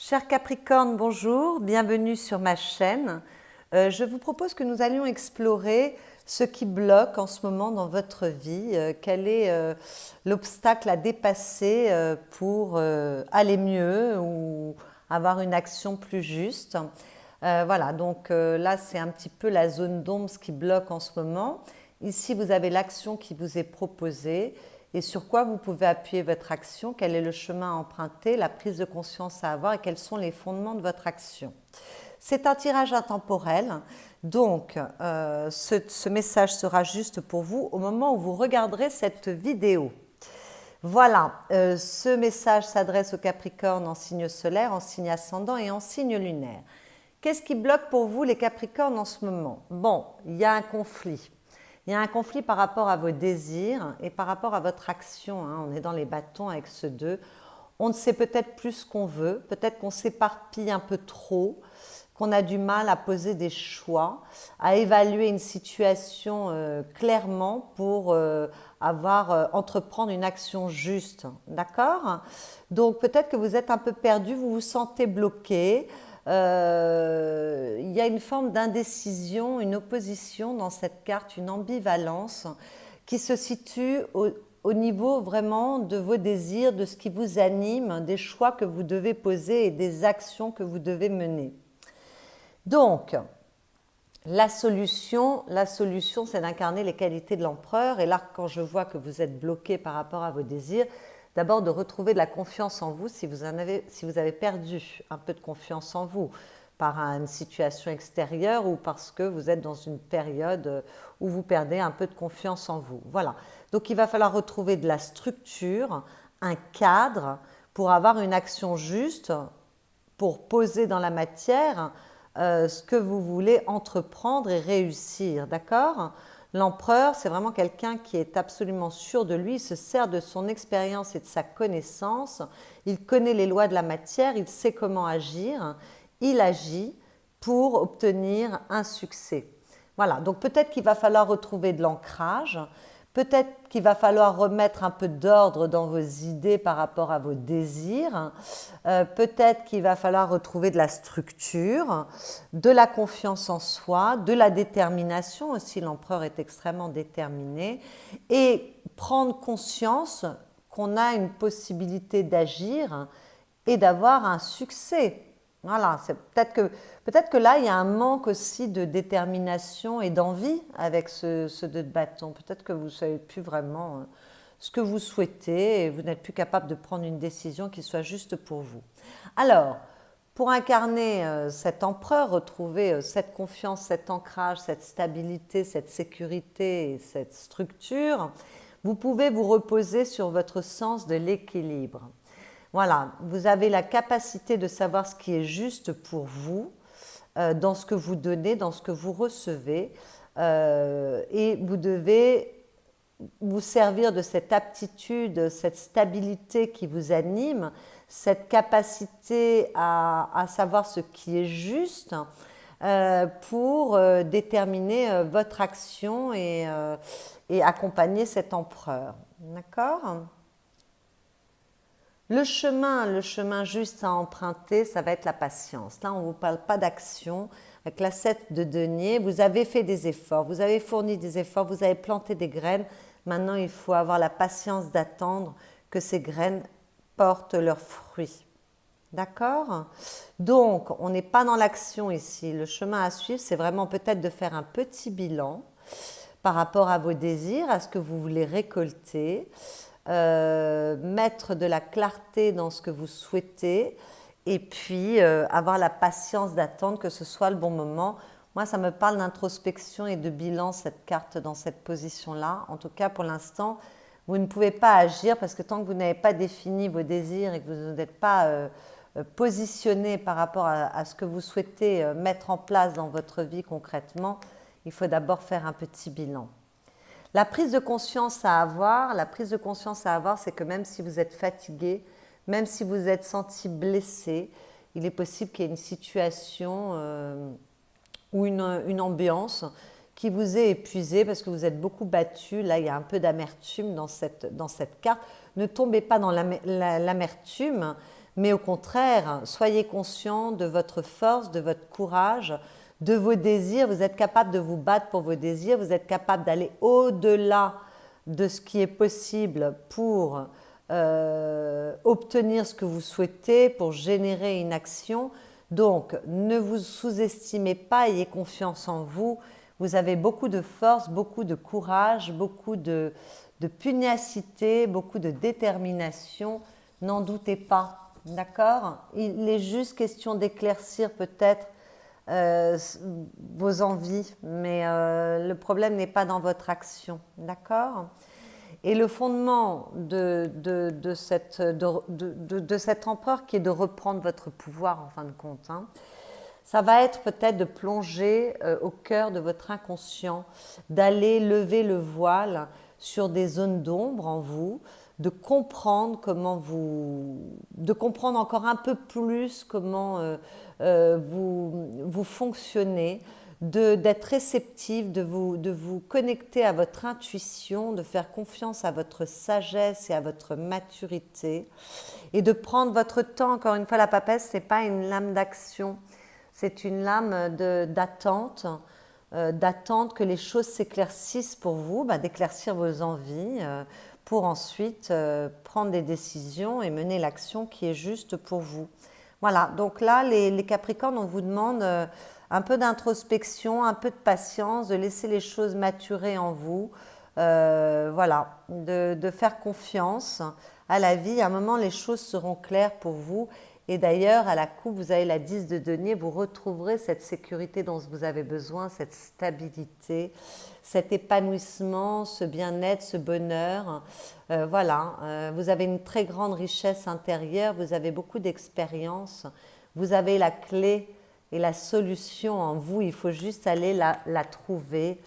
Chers Capricorne, bonjour, bienvenue sur ma chaîne. Je vous propose que nous allions explorer ce qui bloque en ce moment dans votre vie, quel est l'obstacle à dépasser pour aller mieux ou avoir une action plus juste. Voilà, donc là c'est un petit peu la zone d'ombre, ce qui bloque en ce moment. Ici vous avez l'action qui vous est proposée et sur quoi vous pouvez appuyer votre action, quel est le chemin à emprunter, la prise de conscience à avoir et quels sont les fondements de votre action. C'est un tirage intemporel, donc ce message sera juste pour vous au moment où vous regarderez cette vidéo. Voilà, ce message s'adresse aux Capricornes en signe solaire, en signe ascendant et en signe lunaire. Qu'est-ce qui bloque pour vous les Capricornes en ce moment? Bon, il y a un conflit. Il y a un conflit par rapport à vos désirs et par rapport à votre action. On est dans les bâtons avec ce 2. On ne sait peut-être plus ce qu'on veut, peut-être qu'on s'éparpille un peu trop, qu'on a du mal à poser des choix, à évaluer une situation clairement pour entreprendre une action juste. D'accord? Donc peut-être que vous êtes un peu perdu, vous vous sentez bloqué. Il y a une forme d'indécision, une opposition dans cette carte, une ambivalence qui se situe au niveau vraiment de vos désirs, de ce qui vous anime, des choix que vous devez poser et des actions que vous devez mener. Donc, la solution c'est d'incarner les qualités de l'empereur. Et là, quand je vois que vous êtes bloqué par rapport à vos désirs, d'abord de retrouver de la confiance en vous si vous avez perdu un peu de confiance en vous par une situation extérieure ou parce que vous êtes dans une période où vous perdez un peu de confiance en vous. Voilà. Donc il va falloir retrouver de la structure, un cadre pour avoir une action juste, pour poser dans la matière ce que vous voulez entreprendre et réussir. D'accord ? L'empereur, c'est vraiment quelqu'un qui est absolument sûr de lui, il se sert de son expérience et de sa connaissance, il connaît les lois de la matière, il sait comment agir, il agit pour obtenir un succès. Voilà, donc peut-être qu'il va falloir retrouver de l'ancrage, peut-être qu'il va falloir remettre un peu d'ordre dans vos idées par rapport à vos désirs, peut-être qu'il va falloir retrouver de la structure, de la confiance en soi, de la détermination aussi, l'empereur est extrêmement déterminé, et prendre conscience qu'on a une possibilité d'agir et d'avoir un succès. Voilà, c'est peut-être que là, il y a un manque aussi de détermination et d'envie avec ce 2 de bâton. Peut-être que vous ne savez plus vraiment ce que vous souhaitez et vous n'êtes plus capable de prendre une décision qui soit juste pour vous. Alors, pour incarner cet empereur, retrouver cette confiance, cet ancrage, cette stabilité, cette sécurité et cette structure, vous pouvez vous reposer sur votre sens de l'équilibre. Voilà, vous avez la capacité de savoir ce qui est juste pour vous, dans ce que vous donnez, dans ce que vous recevez, et vous devez vous servir de cette aptitude, cette stabilité qui vous anime, cette capacité à savoir ce qui est juste pour déterminer votre action et accompagner cet empereur. D'accord ? Le chemin juste à emprunter, ça va être la patience. Là, on ne vous parle pas d'action. Avec la 7 de denier, vous avez fait des efforts, vous avez fourni des efforts, vous avez planté des graines. Maintenant, il faut avoir la patience d'attendre que ces graines portent leurs fruits. D'accord ? Donc, on n'est pas dans l'action ici. Le chemin à suivre, c'est vraiment peut-être de faire un petit bilan par rapport à vos désirs, à ce que vous voulez récolter. Mettre de la clarté dans ce que vous souhaitez et puis avoir la patience d'attendre que ce soit le bon moment. Moi, ça me parle d'introspection et de bilan, cette carte dans cette position-là. En tout cas, pour l'instant, vous ne pouvez pas agir parce que tant que vous n'avez pas défini vos désirs et que vous n'êtes pas positionné par rapport à ce que vous souhaitez mettre en place dans votre vie concrètement, il faut d'abord faire un petit bilan. La prise de conscience à avoir, c'est que même si vous êtes fatigué, même si vous êtes senti blessé, il est possible qu'il y ait une situation ou une ambiance qui vous ait épuisé parce que vous êtes beaucoup battu. Là, il y a un peu d'amertume dans cette carte. Ne tombez pas dans l'amertume, mais au contraire, soyez conscient de votre force, de votre courage, de vos désirs. Vous êtes capable de vous battre pour vos désirs, vous êtes capable d'aller au-delà de ce qui est possible pour obtenir ce que vous souhaitez, pour générer une action. Donc, ne vous sous-estimez pas, ayez confiance en vous. Vous avez beaucoup de force, beaucoup de courage, beaucoup de pugnacité, beaucoup de détermination. N'en doutez pas. D'accord? Il est juste question d'éclaircir peut-être vos envies, mais le problème n'est pas dans votre action. D'accord? Et le fondement de cet empereur qui est de reprendre votre pouvoir en fin de compte, hein, ça va être peut-être de plonger au cœur de votre inconscient, d'aller lever le voile sur des zones d'ombre en vous, de comprendre de comprendre encore un peu plus comment vous fonctionnez, d'être réceptif, de vous connecter à votre intuition, de faire confiance à votre sagesse et à votre maturité, et de prendre votre temps. Encore une fois, la papesse, ce n'est pas une lame d'action, c'est une lame d'attente, d'attente que les choses s'éclaircissent pour vous, d'éclaircir vos envies, pour ensuite prendre des décisions et mener l'action qui est juste pour vous. Voilà, donc là, les Capricornes, on vous demande un peu d'introspection, un peu de patience, de laisser les choses maturer en vous, voilà, de faire confiance à la vie. À un moment, les choses seront claires pour vous. Et d'ailleurs, à la coupe, vous avez la 10 de denier, vous retrouverez cette sécurité dont vous avez besoin, cette stabilité, cet épanouissement, ce bien-être, ce bonheur. Voilà, vous avez une très grande richesse intérieure, vous avez beaucoup d'expérience, vous avez la clé et la solution en vous, il faut juste aller la trouver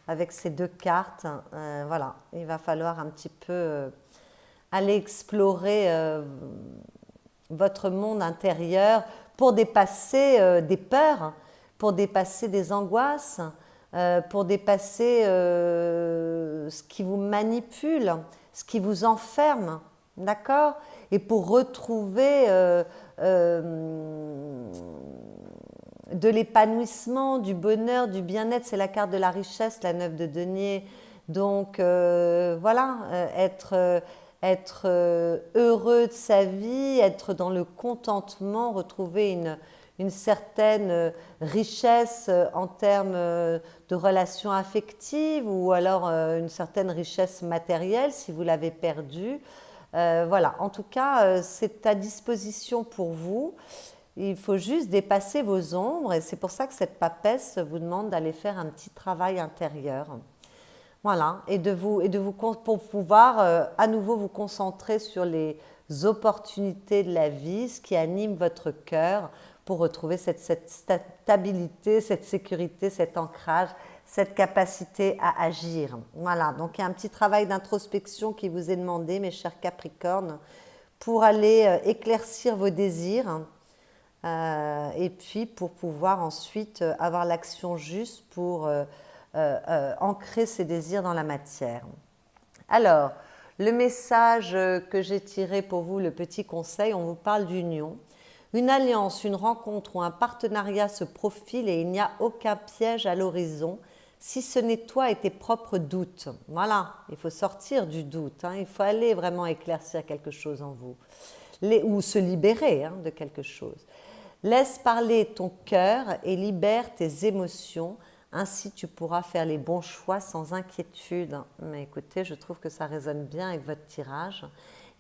avec ces deux cartes. Voilà, il va falloir un petit peu aller explorer votre monde intérieur pour dépasser des peurs, pour dépasser des angoisses, pour dépasser ce qui vous manipule, ce qui vous enferme, d'accord? Et pour retrouver de l'épanouissement, du bonheur, du bien-être. C'est la carte de la richesse, la 9 de denier. Donc voilà, être heureux de sa vie, être dans le contentement, retrouver une certaine richesse en termes de relations affectives ou alors une certaine richesse matérielle si vous l'avez perdue. Voilà, en tout cas, c'est à disposition pour vous. Il faut juste dépasser vos ombres et c'est pour ça que cette papesse vous demande d'aller faire un petit travail intérieur. Voilà, pour pouvoir à nouveau vous concentrer sur les opportunités de la vie, ce qui anime votre cœur pour retrouver cette stabilité, cette sécurité, cet ancrage, cette capacité à agir. Voilà, donc il y a un petit travail d'introspection qui vous est demandé, mes chers Capricornes, pour aller éclaircir vos désirs et puis pour pouvoir ensuite avoir l'action juste pour ancrer ses désirs dans la matière. Alors, le message que j'ai tiré pour vous, le petit conseil, on vous parle d'union. Une alliance, une rencontre ou un partenariat se profile et il n'y a aucun piège à l'horizon si ce n'est toi et tes propres doutes. Voilà, il faut sortir du doute, hein, il faut aller vraiment éclaircir quelque chose en vous ou se libérer de quelque chose. Laisse parler ton cœur et libère tes émotions. Ainsi, tu pourras faire les bons choix sans inquiétude. Mais écoutez, je trouve que ça résonne bien avec votre tirage.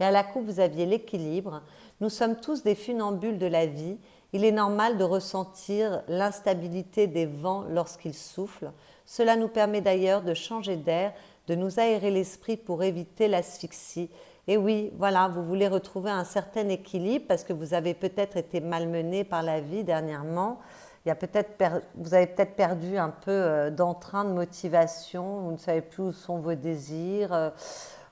Et à la coupe, vous aviez l'équilibre. Nous sommes tous des funambules de la vie. Il est normal de ressentir l'instabilité des vents lorsqu'ils soufflent. Cela nous permet d'ailleurs de changer d'air, de nous aérer l'esprit pour éviter l'asphyxie. Et oui, voilà, vous voulez retrouver un certain équilibre parce que vous avez peut-être été malmené par la vie dernièrement. Vous avez peut-être perdu un peu d'entrain, de motivation, vous ne savez plus où sont vos désirs.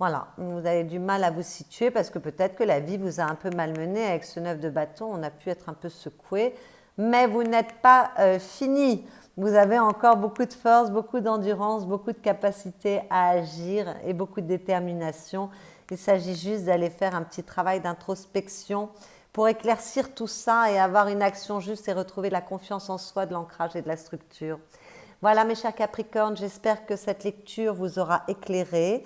Voilà, vous avez du mal à vous situer parce que peut-être que la vie vous a un peu malmené avec ce 9 de bâton, on a pu être un peu secoué, mais vous n'êtes pas fini. Vous avez encore beaucoup de force, beaucoup d'endurance, beaucoup de capacité à agir et beaucoup de détermination. Il s'agit juste d'aller faire un petit travail d'introspection pour éclaircir tout ça et avoir une action juste et retrouver la confiance en soi, de l'ancrage et de la structure. Voilà mes chers Capricornes, j'espère que cette lecture vous aura éclairé,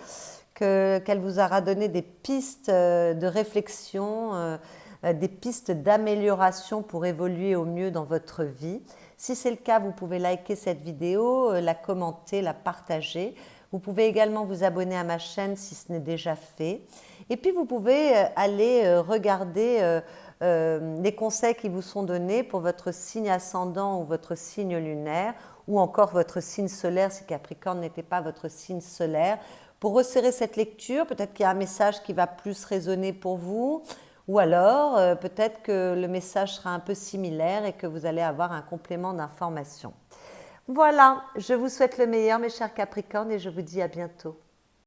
qu'elle vous aura donné des pistes de réflexion, des pistes d'amélioration pour évoluer au mieux dans votre vie. Si c'est le cas, vous pouvez liker cette vidéo, la commenter, la partager. Vous pouvez également vous abonner à ma chaîne si ce n'est déjà fait. Et puis vous pouvez aller regarder les conseils qui vous sont donnés pour votre signe ascendant ou votre signe lunaire, ou encore votre signe solaire si Capricorne n'était pas votre signe solaire. Pour resserrer cette lecture, peut-être qu'il y a un message qui va plus résonner pour vous, ou alors peut-être que le message sera un peu similaire et que vous allez avoir un complément d'information. Voilà, je vous souhaite le meilleur mes chers Capricornes et je vous dis à bientôt.